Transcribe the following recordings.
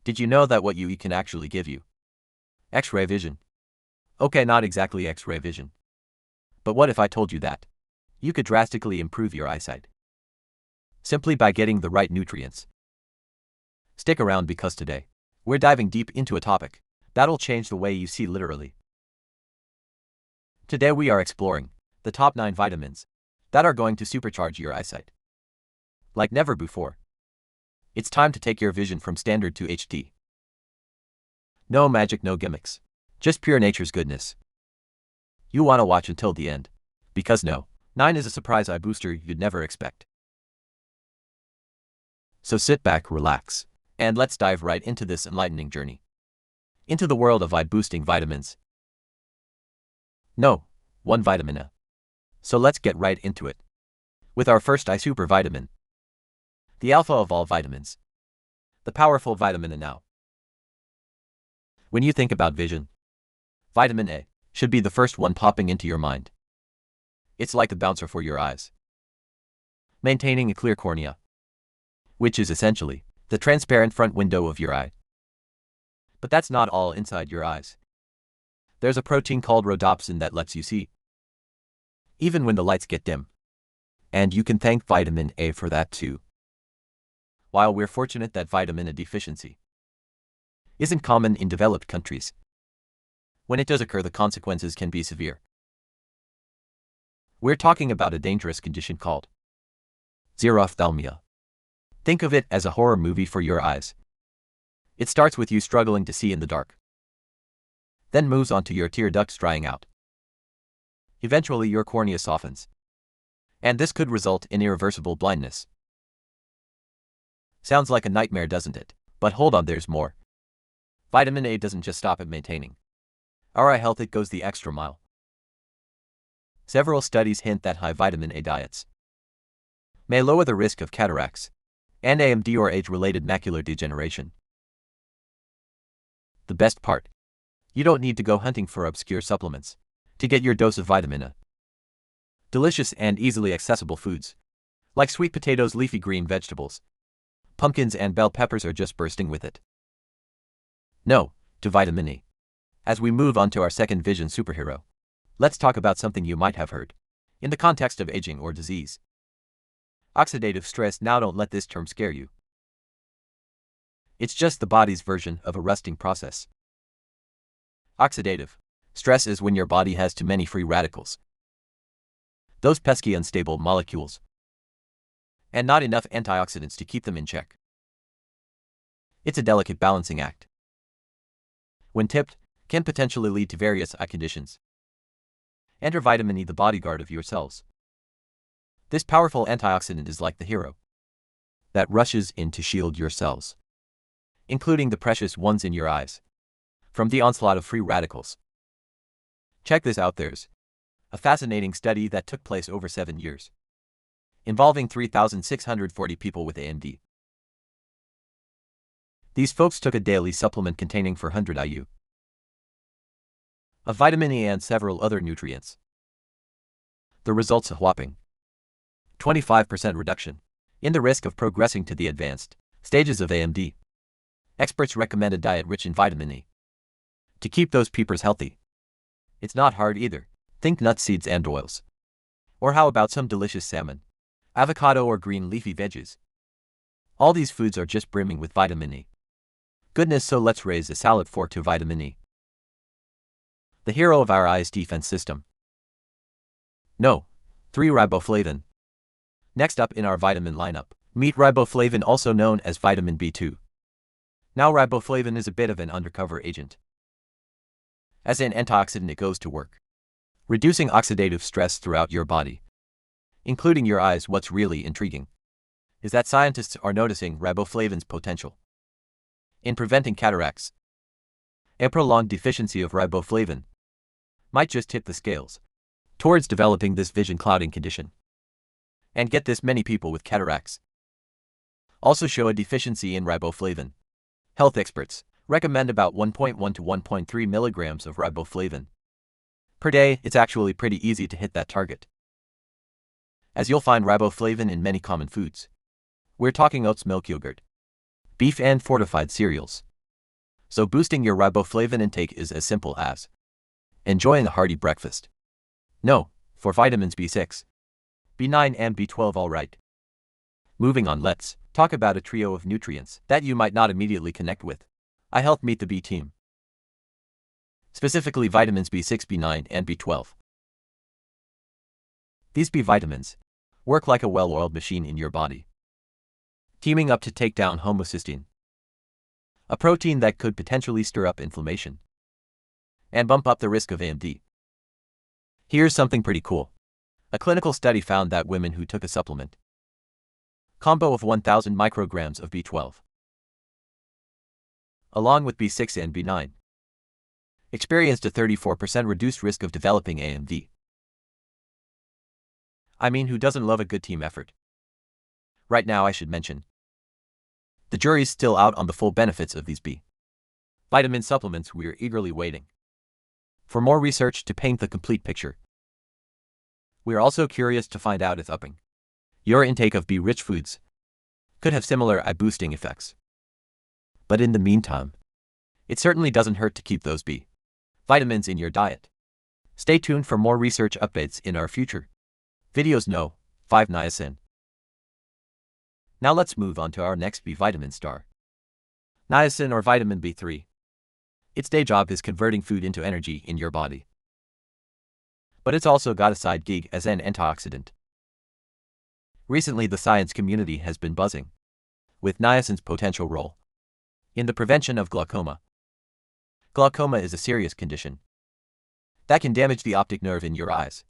Did you know that what you eat can actually give you X-ray vision? Okay, not exactly X-ray vision. But what if I told you that you could drastically improve your eyesight simply by getting the right nutrients? Stick around because today, we're diving deep into a topic that'll change the way you see literally. Today we are exploring the top 9 vitamins that are going to supercharge your eyesight like never before. It's time to take your vision from standard to HD. No magic, no gimmicks. Just pure nature's goodness. You want to watch until the end. Because 9 is a surprise eye booster you'd never expect. So sit back, relax, and let's dive right into this enlightening journey into the world of eye-boosting vitamins. No, one vitamin A. So let's get right into it with our first eye super vitamin, the alpha of all vitamins, the powerful vitamin A. Now, when you think about vision, vitamin A should be the first one popping into your mind. It's like the bouncer for your eyes, maintaining a clear cornea, which is essentially the transparent front window of your eye. But that's not all inside your eyes. There's a protein called rhodopsin that lets you see even when the lights get dim. And you can thank vitamin A for that too. While we're fortunate that vitamin A deficiency isn't common in developed countries, when it does occur, the consequences can be severe. We're talking about a dangerous condition called xerophthalmia. Think of it as a horror movie for your eyes. It starts with you struggling to see in the dark, then moves on to your tear ducts drying out. Eventually your cornea softens, and this could result in irreversible blindness. Sounds like a nightmare, doesn't it? But hold on, there's more. Vitamin A doesn't just stop at maintaining our eye health, it goes the extra mile. Several studies hint that high vitamin A diets may lower the risk of cataracts and AMD or age-related macular degeneration. The best part? You don't need to go hunting for obscure supplements to get your dose of vitamin A. Delicious and easily accessible foods, like sweet potatoes, leafy green vegetables, pumpkins and bell peppers are just bursting with it. No, to vitamin E. As we move on to our second vision superhero, let's talk about something you might have heard in the context of aging or disease. Oxidative stress. Now don't let this term scare you. It's just the body's version of a rusting process. Oxidative stress is when your body has too many free radicals, those pesky unstable molecules, and not enough antioxidants to keep them in check. It's a delicate balancing act. When tipped, can potentially lead to various eye conditions. Enter vitamin E, the bodyguard of your cells. This powerful antioxidant is like the hero that rushes in to shield your cells, including the precious ones in your eyes, from the onslaught of free radicals. Check this out, there's a fascinating study that took place over 7 years, involving 3,640 people with AMD. These folks took a daily supplement containing 400 IU of vitamin E and several other nutrients. The results: a whopping 25% reduction in the risk of progressing to the advanced stages of AMD. Experts recommend a diet rich in vitamin E to keep those peepers healthy. It's not hard either. Think nuts, seeds, and oils. Or how about some delicious salmon, avocado, or green leafy veggies? All these foods are just brimming with vitamin E. Goodness, so let's raise a salad fork to vitamin E, the hero of our eye's defense system. No, 3 riboflavin. Next up in our vitamin lineup, meet riboflavin, also known as vitamin B2. Now, riboflavin is a bit of an undercover agent. As an antioxidant, it goes to work reducing oxidative stress throughout your body, including your eyes. What's really intriguing is that scientists are noticing riboflavin's potential in preventing cataracts. A prolonged deficiency of riboflavin might just tip the scales towards developing this vision clouding condition. And get this, many people with cataracts also show a deficiency in riboflavin. Health experts recommend about 1.1 to 1.3 milligrams of riboflavin per day. It's actually pretty easy to hit that target. as you'll find riboflavin in many common foods. We're talking oats, milk, yogurt, beef, and fortified cereals. So boosting your riboflavin intake is as simple as enjoying a hearty breakfast. No, for vitamins B6, B9, and B12, all right. Moving on, let's talk about a trio of nutrients that you might not immediately connect with. I help meet the B team. Specifically vitamins B6, B9, and B12. These B vitamins work like a well-oiled machine in your body, teaming up to take down homocysteine, a protein that could potentially stir up inflammation and bump up the risk of AMD. Here's something pretty cool. A clinical study found that women who took a supplement combo of 1,000 micrograms of B12 along with B6 and B9 experienced a 34% reduced risk of developing AMD. I mean, who doesn't love a good team effort? Right now, I should mention, the jury's still out on the full benefits of these B vitamin supplements. We're eagerly waiting for more research to paint the complete picture. We're also curious to find out if upping your intake of B-rich foods could have similar eye-boosting effects. But in the meantime, it certainly doesn't hurt to keep those B vitamins in your diet. Stay tuned for more research updates in our future videos. No, 5 niacin. Now let's move on to our next B vitamin star. Niacin, or vitamin B3. Its day job is converting food into energy in your body. But it's also got a side gig as an antioxidant. Recently, the science community has been buzzing with niacin's potential role in the prevention of glaucoma. Glaucoma is a serious condition that can damage the optic nerve in your eyes,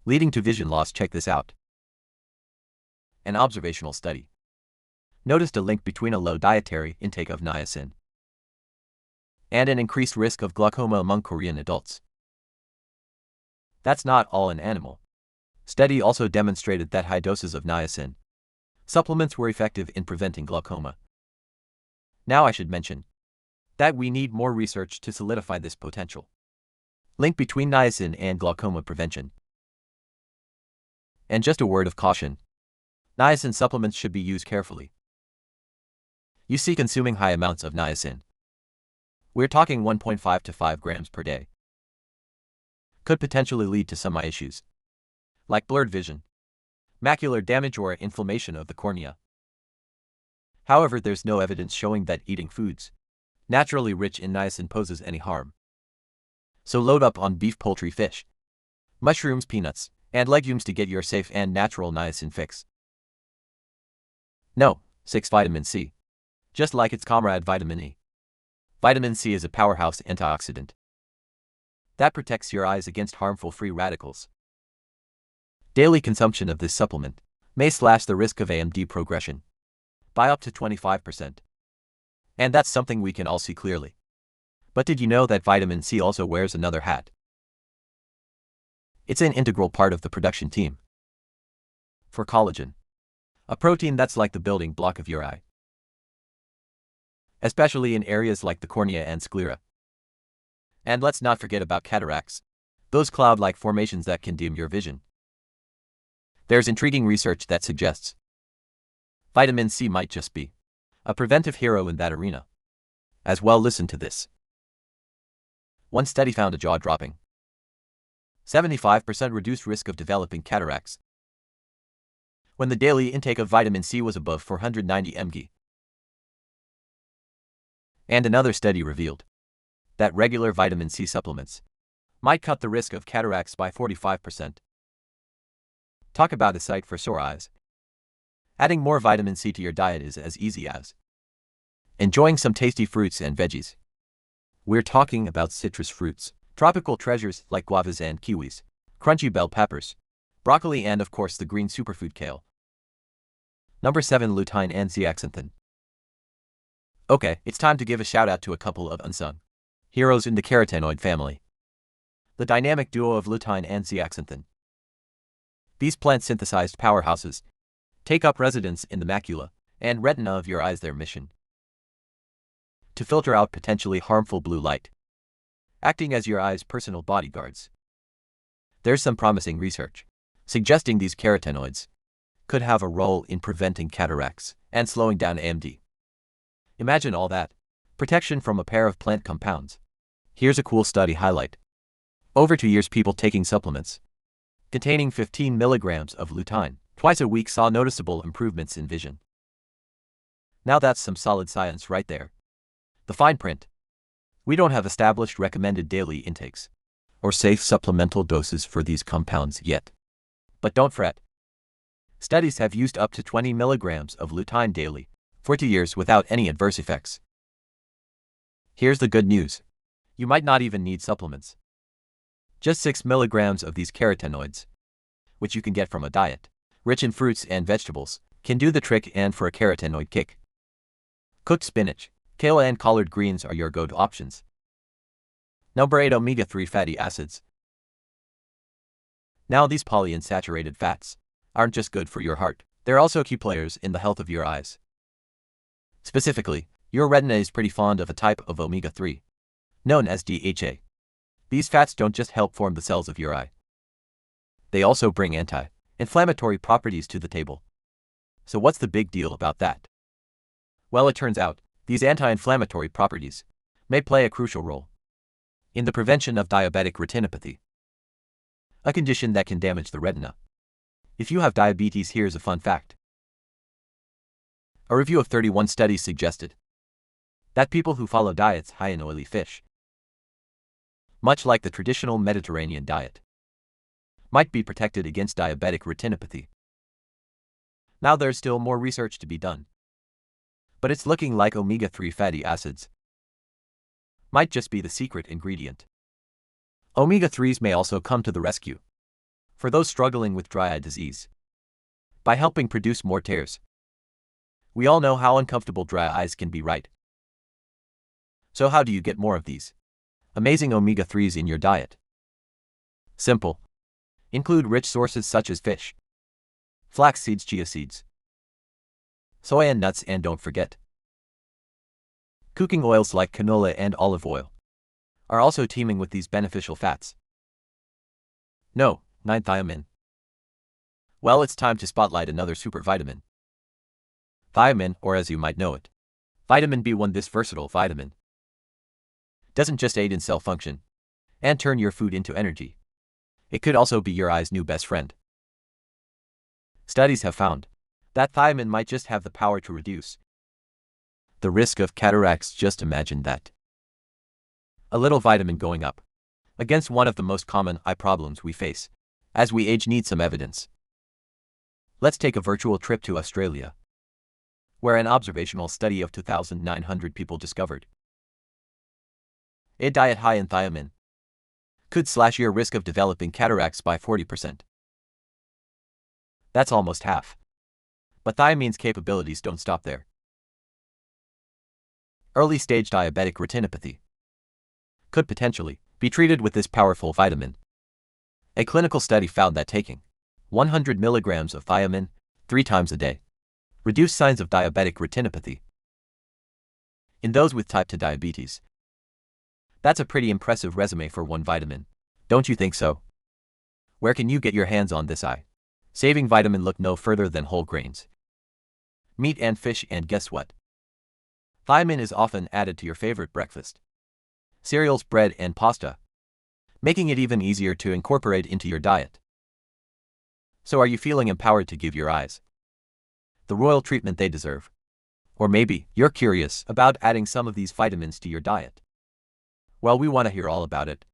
leading to vision loss. Check this out. An observational study noticed a link between a low dietary intake of niacin and an increased risk of glaucoma among Korean adults. That's not all. An animal study also demonstrated that high doses of niacin supplements were effective in preventing glaucoma. Now I should mention that we need more research to solidify this potential link between niacin and glaucoma prevention. And just a word of caution, niacin supplements should be used carefully. You see, consuming high amounts of niacin, we're talking 1.5 to 5 grams per day, could potentially lead to some eye issues, like blurred vision, macular damage, or inflammation of the cornea. However, there's no evidence showing that eating foods naturally rich in niacin poses any harm. So load up on beef, poultry, fish, mushrooms, peanuts, and legumes to get your safe and natural niacin fix. No, 6. Vitamin C. Just like its comrade vitamin E, vitamin C is a powerhouse antioxidant that protects your eyes against harmful free radicals. Daily consumption of this supplement may slash the risk of AMD progression by up to 25%. And that's something we can all see clearly. But did you know that vitamin C also wears another hat? It's an integral part of the production team for collagen, a protein that's like the building block of your eye, especially in areas like the cornea and sclera. And let's not forget about cataracts, those cloud-like formations that can dim your vision. There's intriguing research that suggests vitamin C might just be a preventive hero in that arena as well. Listen to this. One study found a jaw-dropping 75% reduced risk of developing cataracts when the daily intake of vitamin C was above 490 mg. And another study revealed that regular vitamin C supplements might cut the risk of cataracts by 45%. Talk about a sight for sore eyes. Adding more vitamin C to your diet is as easy as enjoying some tasty fruits and veggies. We're talking about citrus fruits, tropical treasures like guavas and kiwis, crunchy bell peppers, broccoli, and of course the green superfood kale. Number 7. Lutein and zeaxanthin. Okay, it's time to give a shout out to a couple of unsung heroes in the carotenoid family. The dynamic duo of lutein and zeaxanthin. These plant-synthesized powerhouses take up residence in the macula and retina of your eyes. Their mission: to filter out potentially harmful blue light, acting as your eye's personal bodyguards. There's some promising research suggesting these carotenoids could have a role in preventing cataracts and slowing down AMD. Imagine all that. Protection from a pair of plant compounds. Here's a cool study highlight. Over 2 years, people taking supplements containing 15 milligrams of lutein twice a week saw noticeable improvements in vision. Now that's some solid science right there. The fine print. We don't have established recommended daily intakes or safe supplemental doses for these compounds yet. But don't fret. Studies have used up to 20 milligrams of lutein daily for 2 years without any adverse effects. Here's the good news. You might not even need supplements. Just 6 milligrams of these carotenoids, which you can get from a diet rich in fruits and vegetables, can do the trick. And for a carotenoid kick, cooked spinach, kale and collard greens are your go-to options. Number 8. Omega-3 fatty acids. Now these polyunsaturated fats aren't just good for your heart, they're also key players in the health of your eyes. Specifically, your retina is pretty fond of a type of omega-3, known as DHA. These fats don't just help form the cells of your eye. They also bring anti-inflammatory properties to the table. So what's the big deal about that? Well, it turns out, these anti-inflammatory properties may play a crucial role in the prevention of diabetic retinopathy, a condition that can damage the retina. If you have diabetes, here's a fun fact. A review of 31 studies suggested that people who follow diets high in oily fish, much like the traditional Mediterranean diet, might be protected against diabetic retinopathy. Now there's still more research to be done, but it's looking like omega-3 fatty acids might just be the secret ingredient. Omega-3s may also come to the rescue for those struggling with dry eye disease by helping produce more tears. We all know how uncomfortable dry eyes can be, right? So how do you get more of these amazing omega-3s in your diet? Simple. Include rich sources such as fish, flax seeds, chia seeds, soy and nuts, and don't forget, cooking oils like canola and olive oil are also teeming with these beneficial fats. No, 9. Thiamine. Well, it's time to spotlight another super vitamin. Thiamine, or as you might know it, vitamin B1. This versatile vitamin doesn't just aid in cell function and turn your food into energy. It could also be your eye's new best friend. Studies have found that thiamine might just have the power to reduce the risk of cataracts. Just imagine that. A little vitamin going up against one of the most common eye problems we face as we age needs some evidence. Let's take a virtual trip to Australia, where an observational study of 2,900 people discovered a diet high in thiamine could slash your risk of developing cataracts by 40%. That's almost half. But thiamine's capabilities don't stop there. Early-stage diabetic retinopathy could potentially be treated with this powerful vitamin. A clinical study found that taking 100 milligrams of thiamine 3 times a day reduced signs of diabetic retinopathy in those with type 2 diabetes. That's a pretty impressive resume for one vitamin, don't you think so? Where can you get your hands on this eye-saving vitamin? Look no further than whole grains, meat and fish. And guess what? Thiamine is often added to your favorite breakfast cereals, bread, and pasta, making it even easier to incorporate into your diet. So are you feeling empowered to give your eyes the royal treatment they deserve? Or maybe you're curious about adding some of these vitamins to your diet. Well, we want to hear all about it,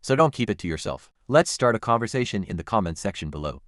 so don't keep it to yourself. Let's start a conversation in the comments section below.